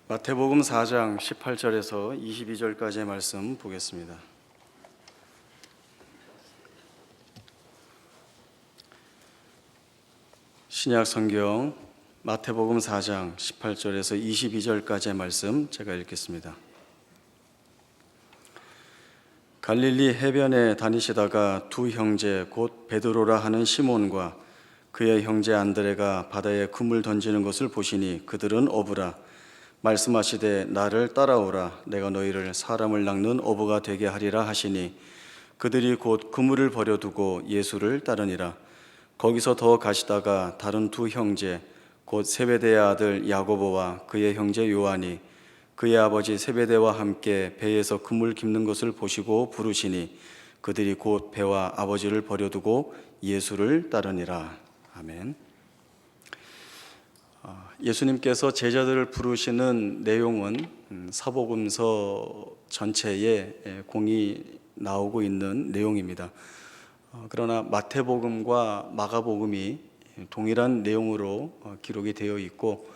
마태복음 4장 18절에서 22절까지의 말씀 보겠습니다. 신약 성경 마태복음 4장 18절에서 22절까지의 말씀 제가 읽겠습니다. 갈릴리 해변에 다니시다가 두 형제 곧 베드로라 하는 시몬과 그의 형제 안드레가 바다에 그물 던지는 것을 보시니 그들은 어부라. 말씀하시되 나를 따라오라. 내가 너희를 사람을 낚는 어부가 되게 하리라 하시니 그들이 곧 그물을 버려두고 예수를 따르니라. 거기서 더 가시다가 다른 두 형제 곧 세베대의 아들 야고보와 그의 형제 요한이 그의 아버지 세베대와 함께 배에서 그물 깁는 것을 보시고 부르시니 그들이 곧 배와 아버지를 버려두고 예수를 따르니라. 아멘. 예수님께서 제자들을 부르시는 내용은 사복음서 전체에 공이 나오고 있는 내용입니다. 그러나 마태복음과 마가복음이 동일한 내용으로 기록이 되어 있고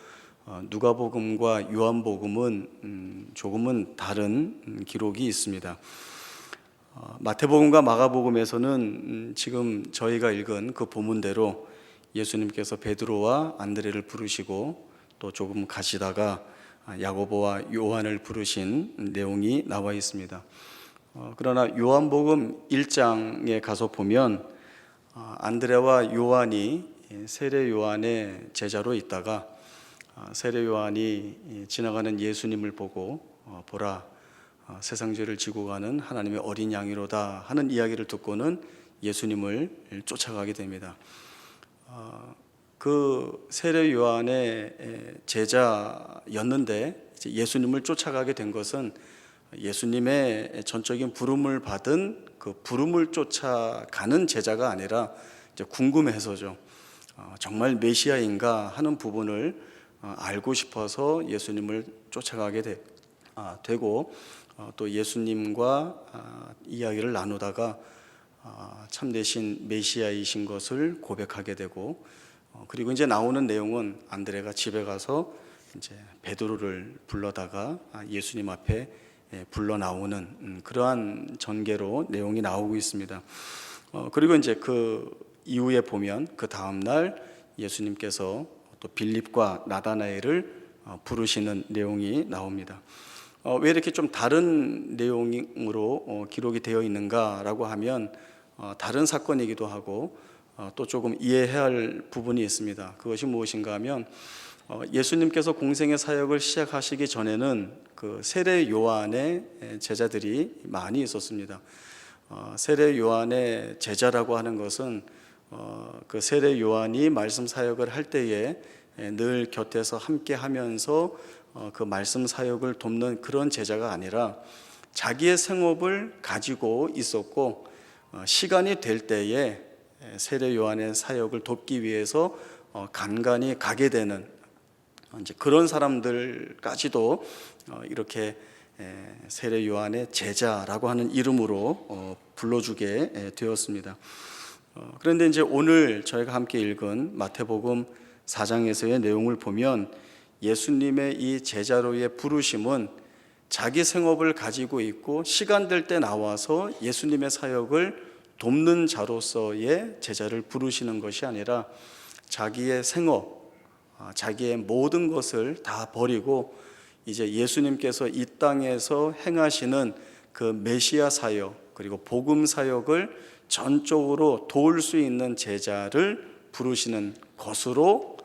누가복음과 요한복음은 조금은 다른 기록이 있습니다. 마태복음과 마가복음에서는 지금 저희가 읽은 그 본문대로 예수님께서 베드로와 안드레를 부르시고 또 조금 가시다가 야고보와 요한을 부르신 내용이 나와 있습니다. 그러나 요한복음 1장에 가서 보면 안드레와 요한이 세례 요한의 제자로 있다가 세례 요한이 지나가는 예수님을 보고 보라, 세상 죄를 지고 가는 하나님의 어린 양이로다 하는 이야기를 듣고는 예수님을 쫓아가게 됩니다. 그 세례 요한의 제자였는데 예수님을 쫓아가게 된 것은 예수님의 전적인 부름을 받은 그 부름을 쫓아가는 제자가 아니라 이제 궁금해서죠. 정말 메시아인가 하는 부분을 알고 싶어서 예수님을 쫓아가게 되고 또 예수님과 이야기를 나누다가 참되신 메시아이신 것을 고백하게 되고 그리고 이제 나오는 내용은 안드레가 집에 가서 이제 베드로를 불러다가 예수님 앞에 불러 나오는 그러한 전개로 내용이 나오고 있습니다. 그리고 이제 그 이후에 보면 그 다음 날 예수님께서 또 빌립과 나다나엘을 부르시는 내용이 나옵니다. 왜 이렇게 좀 다른 내용으로 기록이 되어 있는가라고 하면 다른 사건이기도 하고 또 조금 이해해야 할 부분이 있습니다. 그것이 무엇인가 하면 예수님께서 공생의 사역을 시작하시기 전에는 그 세례 요한의 제자들이 많이 있었습니다. 세례 요한의 제자라고 하는 것은 그 세례 요한이 말씀 사역을 할 때에 늘 곁에서 함께 하면서 그 말씀 사역을 돕는 그런 제자가 아니라 자기의 생업을 가지고 있었고 시간이 될 때에 세례 요한의 사역을 돕기 위해서 간간히 가게 되는 이제 그런 사람들까지도 이렇게 세례 요한의 제자라고 하는 이름으로 불러주게 되었습니다. 그런데 이제 오늘 저희가 함께 읽은 마태복음 4장에서의 내용을 보면 예수님의 이 제자로의 부르심은 자기 생업을 가지고 있고 시간 될 때 나와서 예수님의 사역을 돕는 자로서의 제자를 부르시는 것이 아니라 자기의 생업, 자기의 모든 것을 다 버리고 이제 예수님께서 이 땅에서 행하시는 그 메시아 사역 그리고 복음 사역을 전적으로 도울 수 있는 제자를 부르시는 것으로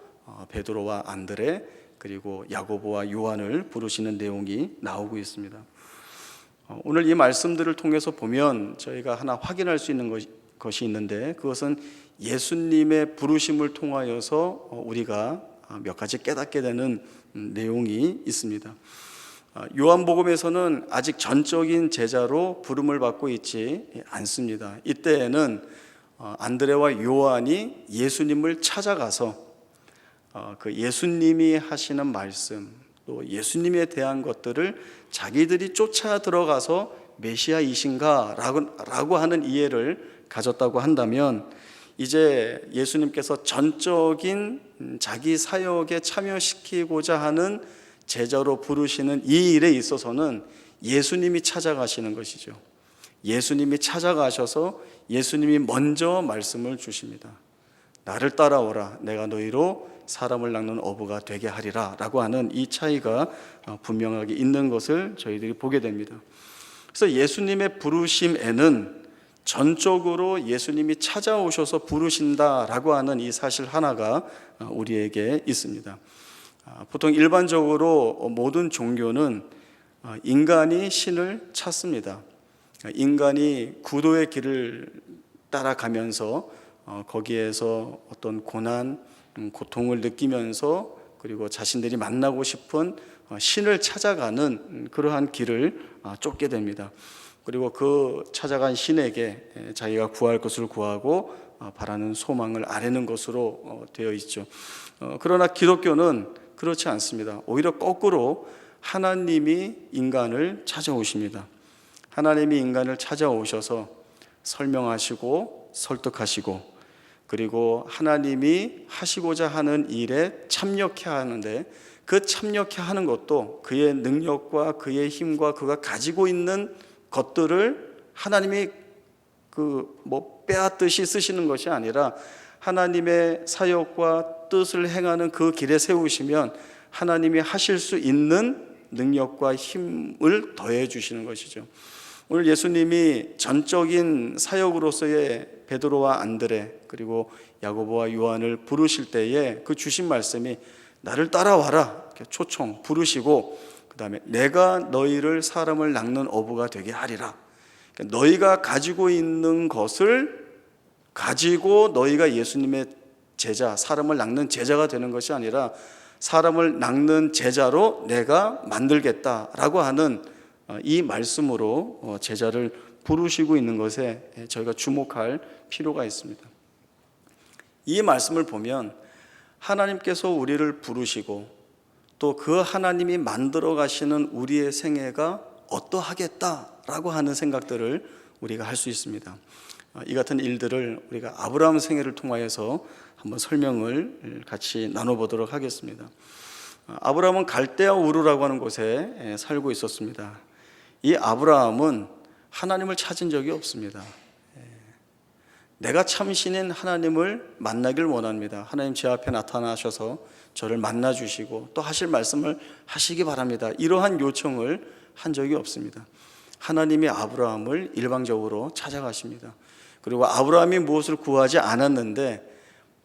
베드로와 안드레 그리고 야고보와 요한을 부르시는 내용이 나오고 있습니다. 오늘 이 말씀들을 통해서 보면 저희가 하나 확인할 수 있는 것이 있는데 그것은 예수님의 부르심을 통하여서 우리가 몇 가지 깨닫게 되는 내용이 있습니다. 요한복음에서는 아직 전적인 제자로 부름을 받고 있지 않습니다. 이때에는 안드레와 요한이 예수님을 찾아가서 그 예수님이 하시는 말씀 또 예수님에 대한 것들을 자기들이 쫓아 들어가서 메시아이신가 라고 하는 이해를 가졌다고 한다면 이제 예수님께서 전적인 자기 사역에 참여시키고자 하는 제자로 부르시는 이 일에 있어서는 예수님이 찾아가시는 것이죠. 예수님이 찾아가셔서 예수님이 먼저 말씀을 주십니다. 나를 따라오라, 내가 너희로 사람을 낚는 어부가 되게 하리라 라고 하는 이 차이가 분명하게 있는 것을 저희들이 보게 됩니다. 그래서 예수님의 부르심에는 전적으로 예수님이 찾아오셔서 부르신다라고 하는 이 사실 하나가 우리에게 있습니다. 보통 일반적으로 모든 종교는 인간이 신을 찾습니다. 인간이 구도의 길을 따라가면서 거기에서 어떤 고난, 고통을 느끼면서 그리고 자신들이 만나고 싶은 신을 찾아가는 그러한 길을 쫓게 됩니다. 그리고 그 찾아간 신에게 자기가 구할 것을 구하고 바라는 소망을 아뢰는 것으로 되어 있죠. 그러나 기독교는 그렇지 않습니다. 오히려 거꾸로 하나님이 인간을 찾아오십니다. 하나님이 인간을 찾아오셔서 설명하시고 설득하시고 그리고 하나님이 하시고자 하는 일에 참여케 하는데 그 참여케 하는 것도 그의 능력과 그의 힘과 그가 가지고 있는 것들을 하나님이 빼앗듯이 쓰시는 것이 아니라 하나님의 사역과 뜻을 행하는 그 길에 세우시면 하나님이 하실 수 있는 능력과 힘을 더해 주시는 것이죠. 오늘 예수님이 전적인 사역으로서의 베드로와 안드레 그리고 야고보와 요한을 부르실 때에 그 주신 말씀이 나를 따라와라 이렇게 초청 부르시고 그 다음에 내가 너희를 사람을 낚는 어부가 되게 하리라. 그러니까 너희가 가지고 있는 것을 가지고 너희가 예수님의 제자, 사람을 낚는 제자가 되는 것이 아니라 사람을 낚는 제자로 내가 만들겠다라고 하는 이 말씀으로 제자를 부르시고 있는 것에 저희가 주목할 필요가 있습니다. 이 말씀을 보면 하나님께서 우리를 부르시고 또 그 하나님이 만들어 가시는 우리의 생애가 어떠하겠다라고 하는 생각들을 우리가 할 수 있습니다. 이 같은 일들을 우리가 아브라함 생애를 통하여서 한번 설명을 같이 나눠보도록 하겠습니다. 아브라함은 갈대아 우르라고 하는 곳에 살고 있었습니다. 이 아브라함은 하나님을 찾은 적이 없습니다. 내가 참신인 하나님을 만나길 원합니다. 하나님 제 앞에 나타나셔서 저를 만나주시고 또 하실 말씀을 하시기 바랍니다. 이러한 요청을 한 적이 없습니다. 하나님이 아브라함을 일방적으로 찾아가십니다. 그리고 아브라함이 무엇을 구하지 않았는데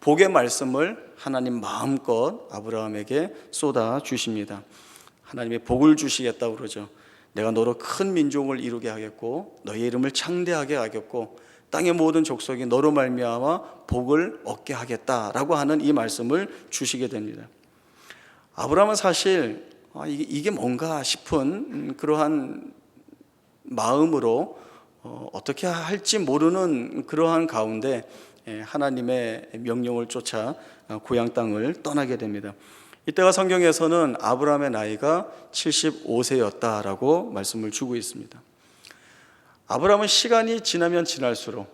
복의 말씀을 하나님 마음껏 아브라함에게 쏟아 주십니다. 하나님이 복을 주시겠다고 그러죠. 내가 너로 큰 민족을 이루게 하겠고 너의 이름을 창대하게 하겠고 땅의 모든 족속이 너로 말미암아 복을 얻게 하겠다라고 하는 이 말씀을 주시게 됩니다. 아브라함은 사실 이게 뭔가 싶은 그러한 마음으로 어떻게 할지 모르는 그러한 가운데 하나님의 명령을 쫓아 고향 땅을 떠나게 됩니다. 이때가 성경에서는 아브라함의 나이가 75세였다라고 말씀을 주고 있습니다. 아브라함은 시간이 지나면 지날수록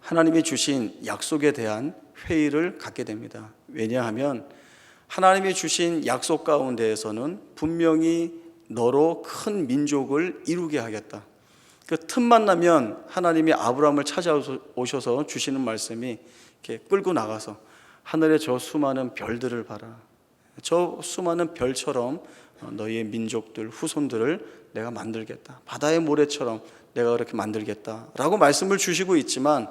하나님이 주신 약속에 대한 회의를 갖게 됩니다. 왜냐하면 하나님이 주신 약속 가운데에서는 분명히 너로 큰 민족을 이루게 하겠다. 그 틈만 나면 하나님이 아브라함을 찾아오셔서 주시는 말씀이 이렇게 끌고 나가서 하늘의 저 수많은 별들을 봐라. 저 수많은 별처럼 너희의 민족들, 후손들을 내가 만들겠다. 바다의 모래처럼 내가 그렇게 만들겠다 라고 말씀을 주시고 있지만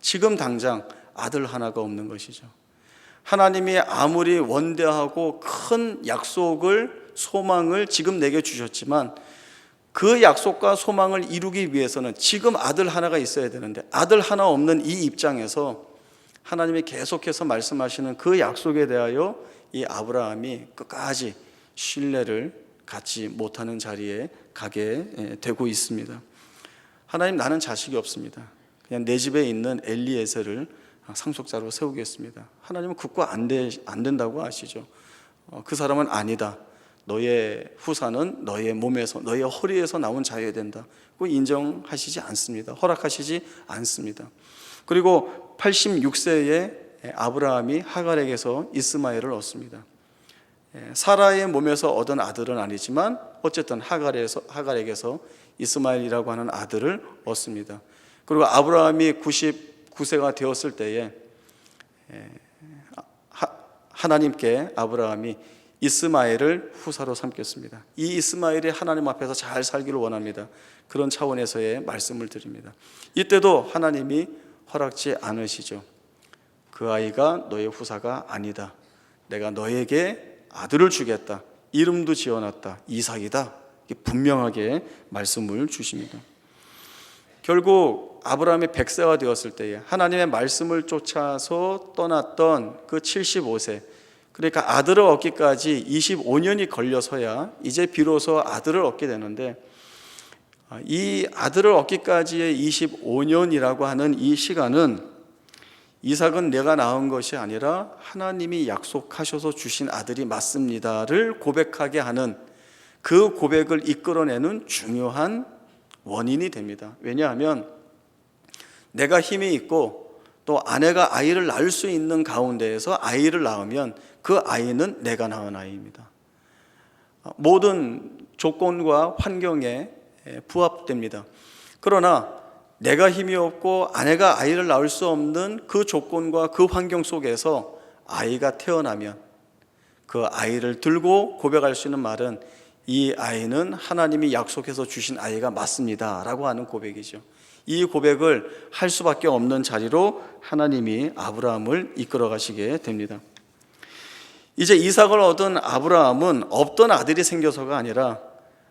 지금 당장 아들 하나가 없는 것이죠. 하나님이 아무리 원대하고 큰 약속을, 소망을 지금 내게 주셨지만 그 약속과 소망을 이루기 위해서는 지금 아들 하나가 있어야 되는데 아들 하나 없는 이 입장에서 하나님이 계속해서 말씀하시는 그 약속에 대하여 이 아브라함이 끝까지 신뢰를 갖지 못하는 자리에 가게 되고 있습니다. 하나님, 나는 자식이 없습니다. 그냥 내 집에 있는 엘리에셀을 상속자로 세우겠습니다. 하나님은 그거 안 된다고 아시죠? 그 사람은 아니다. 너의 후사는 너의 몸에서, 너의 허리에서 나온 자여야 된다. 그거 인정하시지 않습니다. 허락하시지 않습니다. 그리고 86세에 아브라함이 하갈에게서 이스마엘을 얻습니다. 사라의 몸에서 얻은 아들은 아니지만 어쨌든 하갈에게서 이스마엘이라고 하는 아들을 얻습니다. 그리고 아브라함이 99세가 되었을 때에 하나님께 아브라함이 이스마엘을 후사로 삼겠습니다. 이 이스마엘이 하나님 앞에서 잘 살기를 원합니다. 그런 차원에서의 말씀을 드립니다. 이때도 하나님이 허락지 않으시죠. 그 아이가 너의 후사가 아니다. 내가 너에게 아들을 주겠다. 이름도 지어놨다. 이삭이다. 분명하게 말씀을 주십니다. 결국 아브라함이 100세가 되었을 때에 하나님의 말씀을 쫓아서 떠났던 그 75세, 그러니까 아들을 얻기까지 25년이 걸려서야 이제 비로소 아들을 얻게 되는데, 이 아들을 얻기까지의 25년이라고 하는 이 시간은 이삭은 내가 낳은 것이 아니라 하나님이 약속하셔서 주신 아들이 맞습니다를 고백하게 하는, 그 고백을 이끌어내는 중요한 원인이 됩니다. 왜냐하면 내가 힘이 있고 또 아내가 아이를 낳을 수 있는 가운데에서 아이를 낳으면 그 아이는 내가 낳은 아이입니다. 모든 조건과 환경에 부합됩니다. 그러나 내가 힘이 없고 아내가 아이를 낳을 수 없는 그 조건과 그 환경 속에서 아이가 태어나면 그 아이를 들고 고백할 수 있는 말은 이 아이는 하나님이 약속해서 주신 아이가 맞습니다 라고 하는 고백이죠. 이 고백을 할 수밖에 없는 자리로 하나님이 아브라함을 이끌어 가시게 됩니다. 이제 이삭을 얻은 아브라함은 없던 아들이 생겨서가 아니라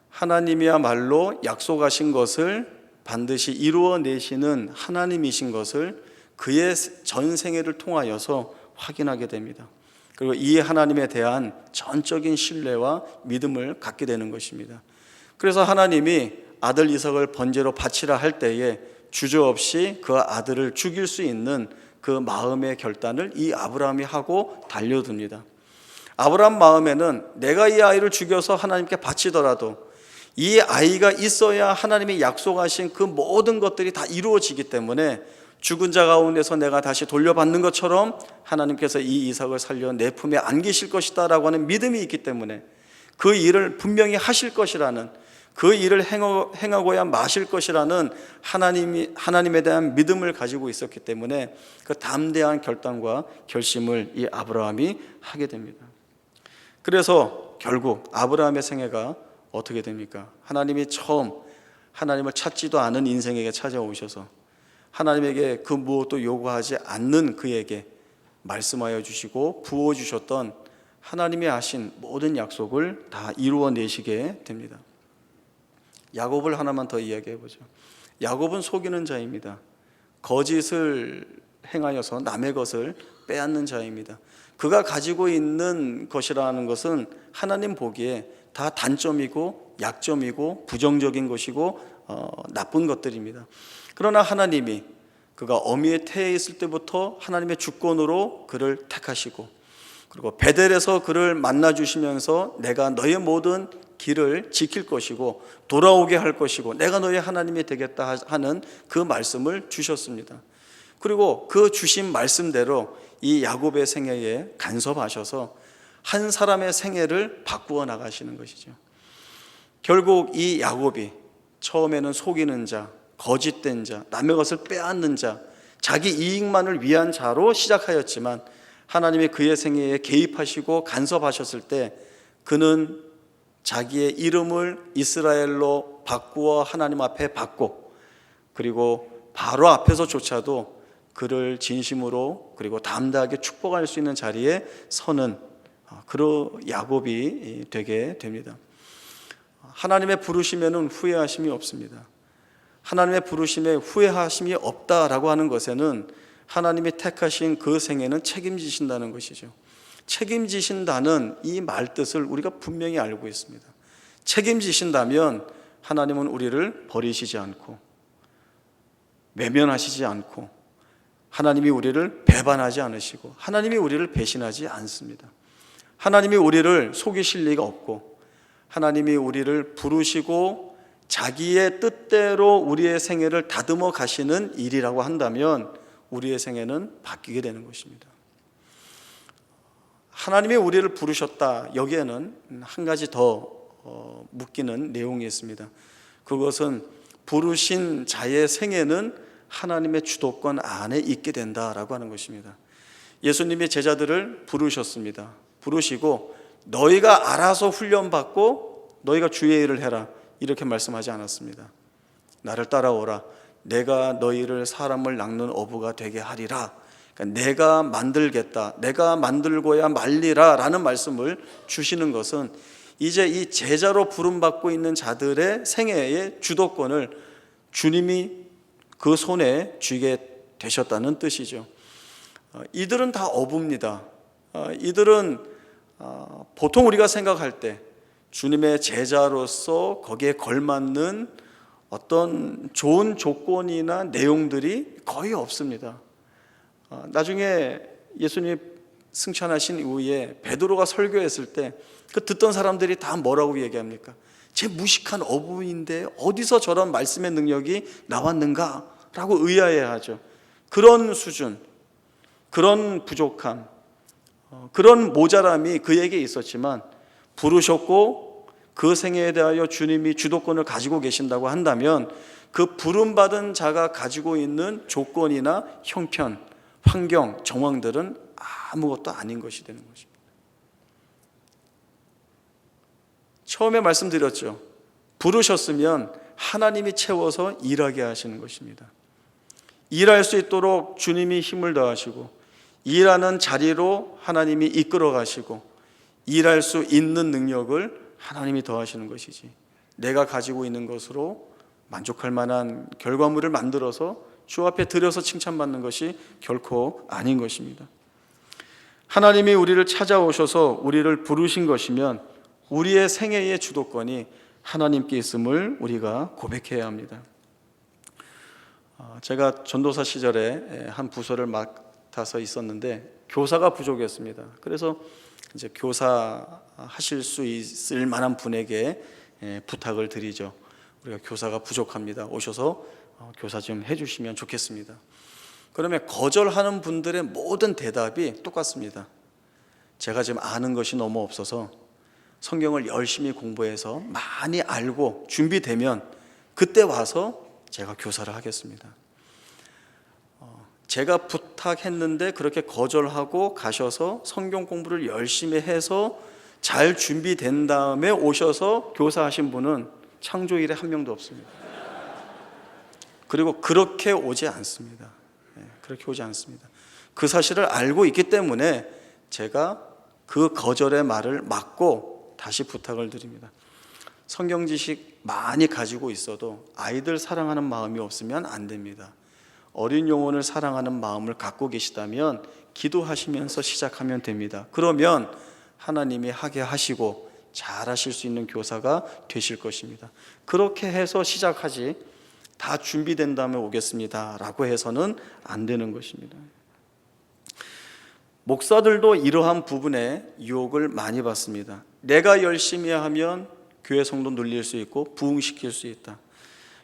하나님이야말로 약속하신 것을 반드시 이루어내시는 하나님이신 것을 그의 전 생애를 통하여서 확인하게 됩니다. 그리고 이 하나님에 대한 전적인 신뢰와 믿음을 갖게 되는 것입니다. 그래서 하나님이 아들 이삭을 번제로 바치라 할 때에 주저없이 그 아들을 죽일 수 있는 그 마음의 결단을 이 아브라함이 하고 달려듭니다. 아브라함 마음에는 내가 이 아이를 죽여서 하나님께 바치더라도 이 아이가 있어야 하나님이 약속하신 그 모든 것들이 다 이루어지기 때문에 죽은 자 가운데서 내가 다시 돌려받는 것처럼 하나님께서 이 이삭을 살려 내 품에 안기실 것이다 라고 하는 믿음이 있기 때문에 그 일을 분명히 하실 것이라는, 그 일을 행하고야 마실 것이라는 하나님에 대한 믿음을 가지고 있었기 때문에 그 담대한 결단과 결심을 이 아브라함이 하게 됩니다. 그래서 결국 아브라함의 생애가 어떻게 됩니까? 하나님이 처음 하나님을 찾지도 않은 인생에게 찾아오셔서 하나님에게 그 무엇도 요구하지 않는 그에게 말씀하여 주시고 부어주셨던 하나님이 하신 모든 약속을 다 이루어내시게 됩니다. 야곱을 하나만 더 이야기해 보죠. 야곱은 속이는 자입니다. 거짓을 행하여서 남의 것을 빼앗는 자입니다. 그가 가지고 있는 것이라는 것은 하나님 보기에 다 단점이고 약점이고 부정적인 것이고 나쁜 것들입니다. 그러나 하나님이 그가 어미의 태에 있을 때부터 하나님의 주권으로 그를 택하시고, 그리고 베델에서 그를 만나 주시면서 내가 너의 모든 길을 지킬 것이고 돌아오게 할 것이고 내가 너의 하나님이 되겠다 하는 그 말씀을 주셨습니다. 그리고 그 주신 말씀대로 이 야곱의 생애에 간섭하셔서 한 사람의 생애를 바꾸어 나가시는 것이죠. 결국 이 야곱이 처음에는 속이는 자, 거짓된 자, 남의 것을 빼앗는 자, 자기 이익만을 위한 자로 시작하였지만 하나님이 그의 생애에 개입하시고 간섭하셨을 때 그는 자기의 이름을 이스라엘로 바꾸어 하나님 앞에 받고, 그리고 바로 앞에서조차도 그를 진심으로 그리고 담대하게 축복할 수 있는 자리에 서는 그런 야곱이 되게 됩니다. 하나님의 부르심에는 후회하심이 없습니다. 하나님의 부르심에 후회하심이 없다라고 하는 것에는 하나님이 택하신 그 생애는 책임지신다는 것이죠. 책임지신다는 이 말뜻을 우리가 분명히 알고 있습니다. 책임지신다면 하나님은 우리를 버리시지 않고 외면하시지 않고 하나님이 우리를 배반하지 않으시고 하나님이 우리를 배신하지 않습니다. 하나님이 우리를 속이실 리가 없고 하나님이 우리를 부르시고 자기의 뜻대로 우리의 생애를 다듬어 가시는 일이라고 한다면 우리의 생애는 바뀌게 되는 것입니다. 하나님이 우리를 부르셨다. 여기에는 한 가지 더 묶이는 내용이 있습니다. 그것은 부르신 자의 생애는 하나님의 주도권 안에 있게 된다라고 하는 것입니다. 예수님이 제자들을 부르셨습니다. 부르시고 너희가 알아서 훈련받고 너희가 주의 일을 해라, 이렇게 말씀하지 않았습니다. 나를 따라오라, 내가 너희를 사람을 낚는 어부가 되게 하리라. 그러니까 내가 만들겠다, 내가 만들고야 말리라 라는 말씀을 주시는 것은 이제 이 제자로 부름받고 있는 자들의 생애의 주도권을 주님이 그 손에 쥐게 되셨다는 뜻이죠. 이들은 다 어부입니다. 이들은 보통 우리가 생각할 때 주님의 제자로서 거기에 걸맞는 어떤 좋은 조건이나 내용들이 거의 없습니다. 나중에 예수님이 승천하신 이후에 베드로가 설교했을 때 그 듣던 사람들이 다 뭐라고 얘기합니까? 제 무식한 어부인데 어디서 저런 말씀의 능력이 나왔는가? 라고 의아해하죠. 그런 수준, 그런 부족함, 그런 모자람이 그에게 있었지만 부르셨고 그 생애에 대하여 주님이 주도권을 가지고 계신다고 한다면 그 부름받은 자가 가지고 있는 조건이나 형편, 환경, 정황들은 아무것도 아닌 것이 되는 것입니다. 처음에 말씀드렸죠. 부르셨으면 하나님이 채워서 일하게 하시는 것입니다. 일할 수 있도록 주님이 힘을 더하시고 일하는 자리로 하나님이 이끌어 가시고 일할 수 있는 능력을 하나님이 더하시는 것이지, 내가 가지고 있는 것으로 만족할 만한 결과물을 만들어서 주 앞에 드려서 칭찬받는 것이 결코 아닌 것입니다. 하나님이 우리를 찾아오셔서 우리를 부르신 것이면 우리의 생애의 주도권이 하나님께 있음을 우리가 고백해야 합니다. 제가 전도사 시절에 한 부서를 맡아서 있었는데 교사가 부족했습니다. 그래서 이제 교사 하실 수 있을 만한 분에게 부탁을 드리죠. 우리가 교사가 부족합니다. 오셔서 교사 좀 해주시면 좋겠습니다. 그러면 거절하는 분들의 모든 대답이 똑같습니다. 제가 지금 아는 것이 너무 없어서 성경을 열심히 공부해서 많이 알고 준비되면 그때 와서 제가 교사를 하겠습니다. 제가 부탁했는데 그렇게 거절하고 가셔서 성경 공부를 열심히 해서 잘 준비된 다음에 오셔서 교사하신 분은 창조일에 한 명도 없습니다. 그리고 그렇게 오지 않습니다. 그렇게 오지 않습니다. 그 사실을 알고 있기 때문에 제가 그 거절의 말을 막고 다시 부탁을 드립니다. 성경 지식 많이 가지고 있어도 아이들 사랑하는 마음이 없으면 안 됩니다. 어린 영혼을 사랑하는 마음을 갖고 계시다면 기도하시면서 시작하면 됩니다. 그러면 하나님이 하게 하시고 잘하실 수 있는 교사가 되실 것입니다. 그렇게 해서 시작하지 다 준비된 다음에 오겠습니다 라고 해서는 안 되는 것입니다. 목사들도 이러한 부분에 유혹을 많이 받습니다. 내가 열심히 하면 교회 성도 늘릴 수 있고 부흥시킬 수 있다.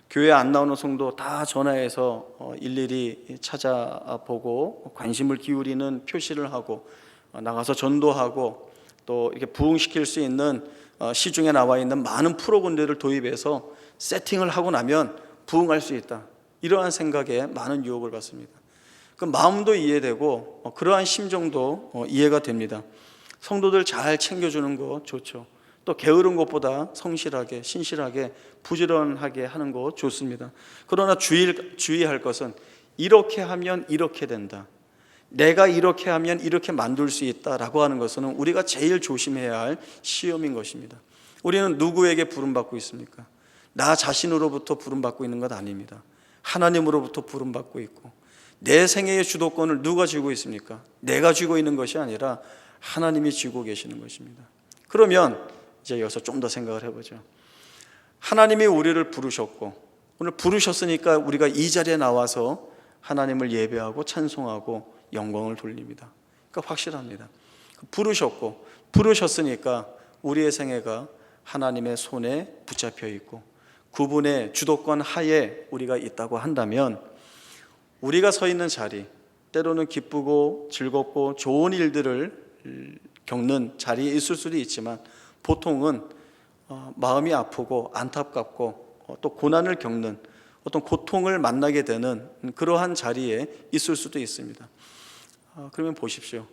교회 안 나오는 성도 다 전화해서 일일이 찾아보고 관심을 기울이는 표시를 하고 나가서 전도하고 또 이렇게 부흥시킬 수 있는 시중에 나와 있는 많은 프로그램들을 도입해서 세팅을 하고 나면 부흥할 수 있다. 이러한 생각에 많은 유혹을 받습니다. 그 마음도 이해되고 그러한 심정도 이해가 됩니다. 성도들 잘 챙겨주는 거 좋죠. 또 게으른 것보다 성실하게 신실하게 부지런하게 하는 거 좋습니다. 그러나 주의할 것은 이렇게 하면 이렇게 된다, 내가 이렇게 하면 이렇게 만들 수 있다라고 하는 것은 우리가 제일 조심해야 할 시험인 것입니다. 우리는 누구에게 부름받고 있습니까? 나 자신으로부터 부름받고 있는 것 아닙니다. 하나님으로부터 부름받고 있고, 내 생애의 주도권을 누가 쥐고 있습니까? 내가 쥐고 있는 것이 아니라 하나님이 쥐고 계시는 것입니다. 그러면 이제 여기서 좀 더 생각을 해보죠. 하나님이 우리를 부르셨고 오늘 부르셨으니까 우리가 이 자리에 나와서 하나님을 예배하고 찬송하고 영광을 돌립니다. 그러니까 확실합니다. 부르셨으니까 우리의 생애가 하나님의 손에 붙잡혀 있고 그분의 주도권 하에 우리가 있다고 한다면 우리가 서 있는 자리, 때로는 기쁘고 즐겁고 좋은 일들을 겪는 자리에 있을 수도 있지만 보통은 마음이 아프고 안타깝고 또 고난을 겪는 어떤 고통을 만나게 되는 그러한 자리에 있을 수도 있습니다. 그러면 보십시오.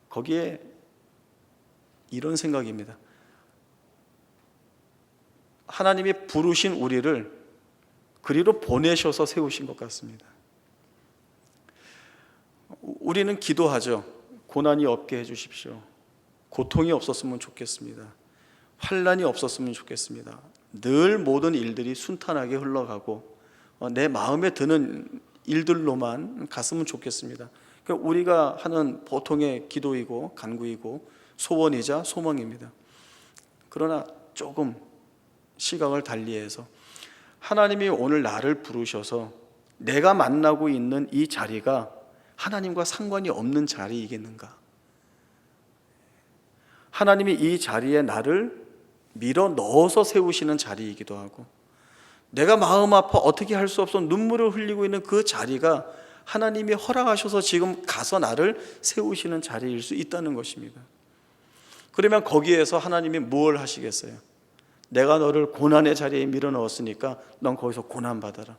거기에 이런 생각입니다. 하나님이 부르신 우리를 그리로 보내셔서 세우신 것 같습니다. 우리는 기도하죠. 고난이 없게 해주십시오. 고통이 없었으면 좋겠습니다. 환난이 없었으면 좋겠습니다. 늘 모든 일들이 순탄하게 흘러가고 내 마음에 드는 일들로만 갔으면 좋겠습니다. 그러니까 우리가 하는 보통의 기도이고 간구이고 소원이자 소망입니다. 그러나 조금 시각을 달리해서 하나님이 오늘 나를 부르셔서 내가 만나고 있는 이 자리가 하나님과 상관이 없는 자리이겠는가? 하나님이 이 자리에 나를 밀어 넣어서 세우시는 자리이기도 하고, 내가 마음 아파 어떻게 할 수 없어 눈물을 흘리고 있는 그 자리가 하나님이 허락하셔서 지금 가서 나를 세우시는 자리일 수 있다는 것입니다. 그러면 거기에서 하나님이 뭘 하시겠어요? 내가 너를 고난의 자리에 밀어 넣었으니까 넌 거기서 고난받아라.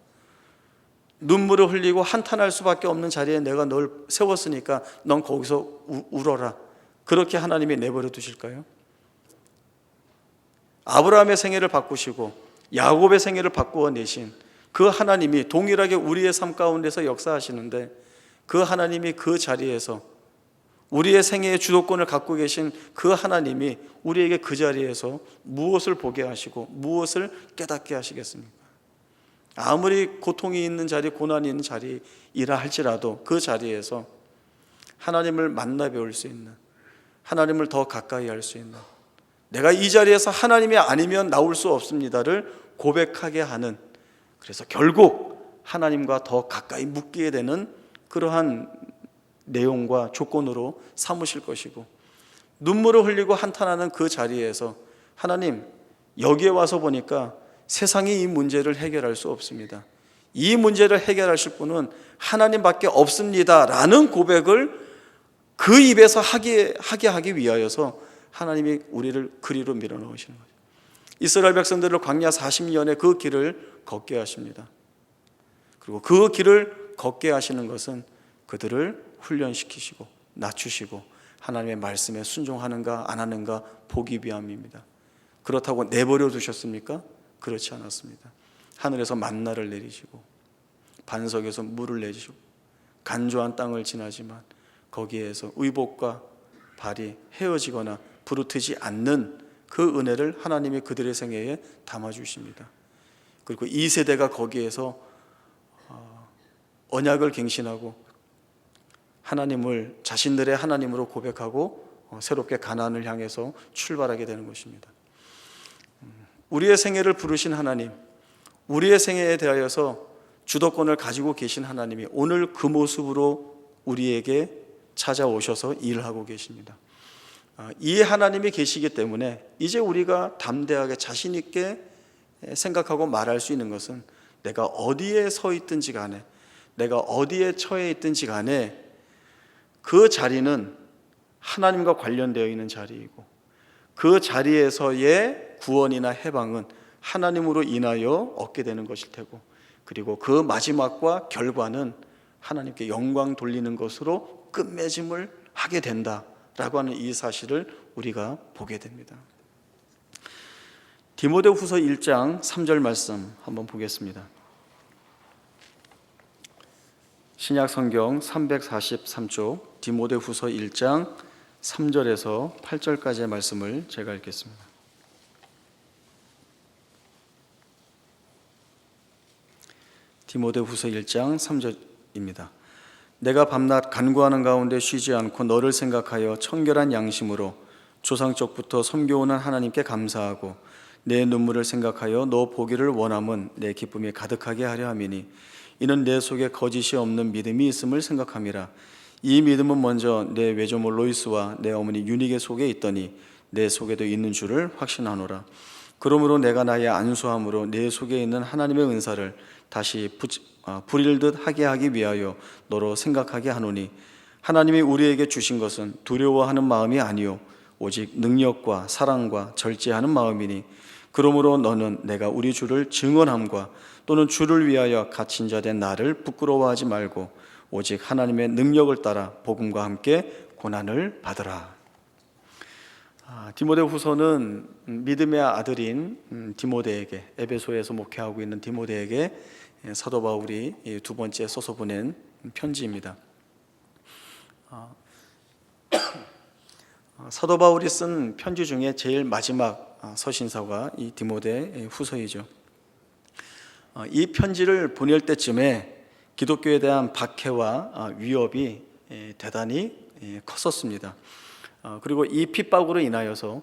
눈물을 흘리고 한탄할 수밖에 없는 자리에 내가 널 세웠으니까 넌 거기서 울어라. 그렇게 하나님이 내버려 두실까요? 아브라함의 생애를 바꾸시고 야곱의 생애를 바꾸어 내신 그 하나님이 동일하게 우리의 삶 가운데서 역사하시는데, 그 하나님이 그 자리에서 우리의 생애의 주도권을 갖고 계신 그 하나님이 우리에게 그 자리에서 무엇을 보게 하시고 무엇을 깨닫게 하시겠습니까? 아무리 고통이 있는 자리, 고난이 있는 자리이라 할지라도 그 자리에서 하나님을 만나 배울 수 있는, 하나님을 더 가까이 할 수 있는, 내가 이 자리에서 하나님이 아니면 나올 수 없습니다를 고백하게 하는, 그래서 결국 하나님과 더 가까이 묶이게 되는 그러한 내용과 조건으로 삼으실 것이고, 눈물을 흘리고 한탄하는 그 자리에서 하나님, 여기에 와서 보니까 세상이 이 문제를 해결할 수 없습니다. 이 문제를 해결하실 분은 하나님밖에 없습니다 라는 고백을 그 입에서 하게 하기 위하여서 하나님이 우리를 그리로 밀어넣으시는 거죠. 이스라엘 백성들을 광야 40년의 그 길을 걷게 하십니다. 그리고 그 길을 걷게 하시는 것은 그들을 훈련시키시고 낮추시고 하나님의 말씀에 순종하는가 안 하는가 보기 위함입니다. 그렇다고 내버려 두셨습니까? 그렇지 않았습니다. 하늘에서 만나를 내리시고 반석에서 물을 내주시고 간조한 땅을 지나지만 거기에서 의복과 발이 헤어지거나 부르트지 않는 그 은혜를 하나님이 그들의 생애에 담아주십니다. 그리고 이 세대가 거기에서 언약을 갱신하고 하나님을 자신들의 하나님으로 고백하고 새롭게 가나안을 향해서 출발하게 되는 것입니다. 우리의 생애를 부르신 하나님, 우리의 생애에 대하여서 주도권을 가지고 계신 하나님이 오늘 그 모습으로 우리에게 찾아오셔서 일하고 계십니다. 이 하나님이 계시기 때문에 이제 우리가 담대하게 자신 있게 생각하고 말할 수 있는 것은, 내가 어디에 서 있든지 간에, 내가 어디에 처해 있든지 간에 그 자리는 하나님과 관련되어 있는 자리이고, 그 자리에서의 구원이나 해방은 하나님으로 인하여 얻게 되는 것일 테고, 그리고 그 마지막과 결과는 하나님께 영광 돌리는 것으로 끝맺음을 하게 된다라고 하는 이 사실을 우리가 보게 됩니다. 디모데후서 1장 3절 말씀 한번 보겠습니다. 신약 성경 343쪽 디모데후서 1장 3절에서 8절까지의 말씀을 제가 읽겠습니다. 디모데후서 1장 3절입니다. 내가 밤낮 간구하는 가운데 쉬지 않고 너를 생각하여 청결한 양심으로 조상적부터 섬겨오는 하나님께 감사하고, 내 눈물을 생각하여 너 보기를 원함은 내 기쁨이 가득하게 하려 함이니, 이는 내 속에 거짓이 없는 믿음이 있음을 생각함이라. 이 믿음은 먼저 내 외조모 로이스와 내 어머니 유니게 속에 있더니 내 속에도 있는 줄을 확신하노라. 그러므로 내가 나의 안수함으로 내 속에 있는 하나님의 은사를 다시 불일듯 하게 하기 위하여 너로 생각하게 하노니, 하나님이 우리에게 주신 것은 두려워하는 마음이 아니요 오직 능력과 사랑과 절제하는 마음이니 그러므로 너는 내가 우리 주를 증언함과 또는 주를 위하여 갇힌 자 된 나를 부끄러워하지 말고 오직 하나님의 능력을 따라 복음과 함께 고난을 받으라. 디모데후서는 믿음의 아들인 디모데에게, 에베소에서 목회하고 있는 디모데에게 사도 바울이 두 번째 써서 보낸 편지입니다. 사도 바울이 쓴 편지 중에 제일 마지막 서신서가 이 디모데 후서이죠. 이 편지를 보낼 때쯤에 기독교에 대한 박해와 위협이 대단히 컸었습니다. 그리고 이 핍박으로 인하여서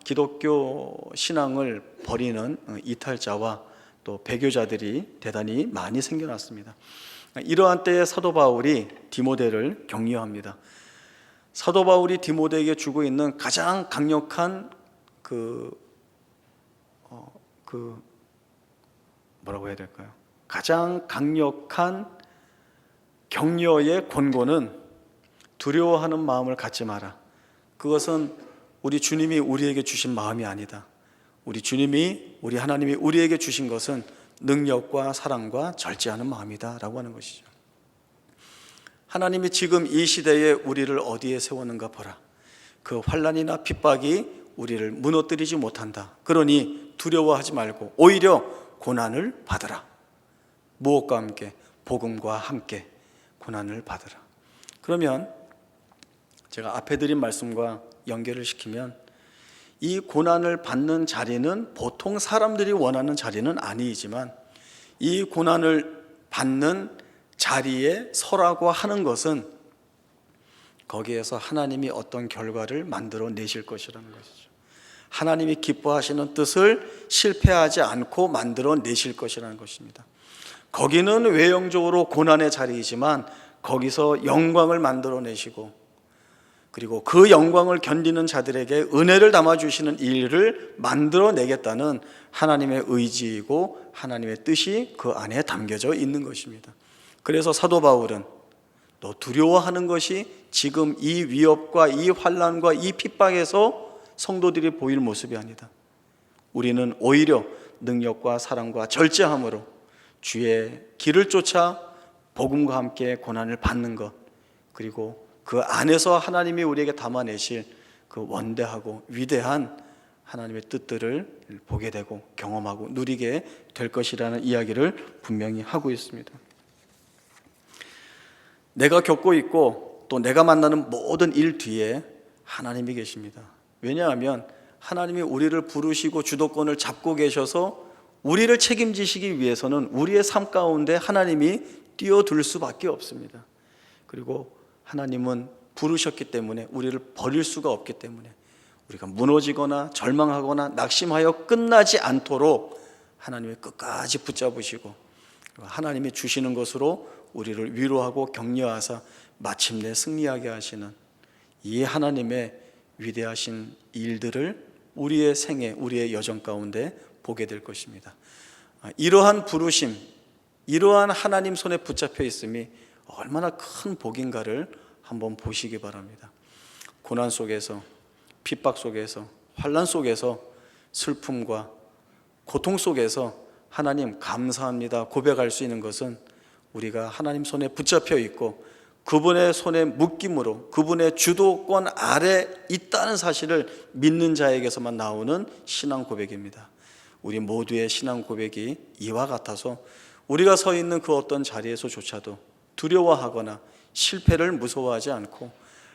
기독교 신앙을 버리는 이탈자와 또 배교자들이 대단히 많이 생겨났습니다. 이러한 때에 사도 바울이 디모데를 격려합니다. 사도 바울이 디모데에게 주고 있는 가장 강력한 뭐라고 해야 될까요? 가장 강력한 격려의 권고는 두려워하는 마음을 갖지 마라. 그것은 우리 주님이 우리에게 주신 마음이 아니다. 우리 하나님이 우리에게 주신 것은 능력과 사랑과 절제하는 마음이다 라고 하는 것이죠. 하나님이 지금 이 시대에 우리를 어디에 세웠는가 보라. 그 환난이나 핍박이 우리를 무너뜨리지 못한다. 그러니 두려워하지 말고 오히려 고난을 받으라. 무엇과 함께? 복음과 함께 고난을 받으라. 그러면 제가 앞에 드린 말씀과 연결을 시키면 이 고난을 받는 자리는 보통 사람들이 원하는 자리는 아니지만 이 고난을 받는 자리에 서라고 하는 것은 거기에서 하나님이 어떤 결과를 만들어 내실 것이라는 것이죠. 하나님이 기뻐하시는 뜻을 실패하지 않고 만들어 내실 것이라는 것입니다. 거기는 외형적으로 고난의 자리이지만 거기서 영광을 만들어 내시고 그리고 그 영광을 견디는 자들에게 은혜를 담아주시는 일을 만들어내겠다는 하나님의 의지이고 하나님의 뜻이 그 안에 담겨져 있는 것입니다. 그래서 사도 바울은 너 두려워하는 것이 지금 이 위협과 이 환난과 이 핍박에서 성도들이 보일 모습이 아니다. 우리는 오히려 능력과 사랑과 절제함으로 주의 길을 쫓아 복음과 함께 고난을 받는 것, 그리고 그 안에서 하나님이 우리에게 담아내실 그 원대하고 위대한 하나님의 뜻들을 보게 되고 경험하고 누리게 될 것이라는 이야기를 분명히 하고 있습니다. 내가 겪고 있고 또 내가 만나는 모든 일 뒤에 하나님이 계십니다. 왜냐하면 하나님이 우리를 부르시고 주도권을 잡고 계셔서 우리를 책임지시기 위해서는 우리의 삶 가운데 하나님이 뛰어들 수밖에 없습니다. 그리고 하나님은 부르셨기 때문에 우리를 버릴 수가 없기 때문에 우리가 무너지거나 절망하거나 낙심하여 끝나지 않도록 하나님이 끝까지 붙잡으시고 하나님이 주시는 것으로 우리를 위로하고 격려하사 마침내 승리하게 하시는 이 하나님의 위대하신 일들을 우리의 생애, 우리의 여정 가운데 보게 될 것입니다. 이러한 부르심, 이러한 하나님 손에 붙잡혀 있음이 얼마나 큰 복인가를 한번 보시기 바랍니다. 고난 속에서, 핍박 속에서, 환난 속에서, 슬픔과 고통 속에서 하나님 감사합니다 고백할 수 있는 것은 우리가 하나님 손에 붙잡혀 있고 그분의 손에 묶임으로 그분의 주도권 아래 있다는 사실을 믿는 자에게서만 나오는 신앙 고백입니다. 우리 모두의 신앙 고백이 이와 같아서 우리가 서 있는 그 어떤 자리에서조차도 두려워하거나 실패를 무서워하지 않고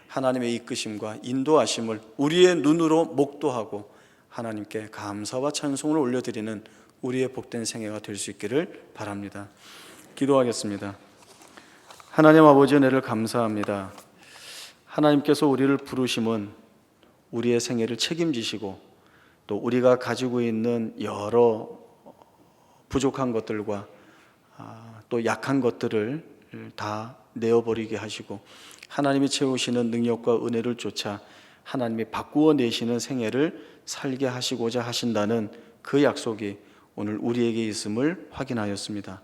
하나님의 이끄심과 인도하심을 우리의 눈으로 목도하고 하나님께 감사와 찬송을 올려드리는 우리의 복된 생애가 될 수 있기를 바랍니다. 기도하겠습니다. 하나님 아버지 은혜를 감사합니다. 하나님께서 우리를 부르심은 우리의 생애를 책임지시고 또 우리가 가지고 있는 여러 부족한 것들과 또 약한 것들을 다 내어버리게 하시고 하나님이 채우시는 능력과 은혜를 쫓아 하나님이 바꾸어 내시는 생애를 살게 하시고자 하신다는 그 약속이 오늘 우리에게 있음을 확인하였습니다.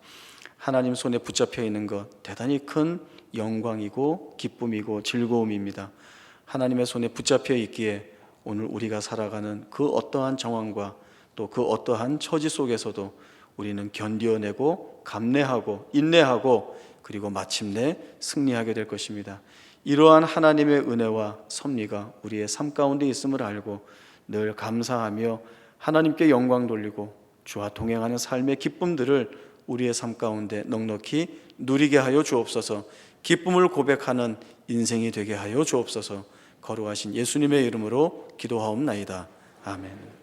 하나님 손에 붙잡혀 있는 것 대단히 큰 영광이고 기쁨이고 즐거움입니다. 하나님의 손에 붙잡혀 있기에 오늘 우리가 살아가는 그 어떠한 정황과 또 그 어떠한 처지 속에서도 우리는 견뎌내고 감내하고 인내하고 그리고 마침내 승리하게 될 것입니다. 이러한 하나님의 은혜와 섭리가 우리의 삶 가운데 있음을 알고 늘 감사하며 하나님께 영광 돌리고 주와 동행하는 삶의 기쁨들을 우리의 삶 가운데 넉넉히 누리게 하여 주옵소서. 기쁨을 고백하는 인생이 되게 하여 주옵소서. 거룩하신 예수님의 이름으로 기도하옵나이다. 아멘.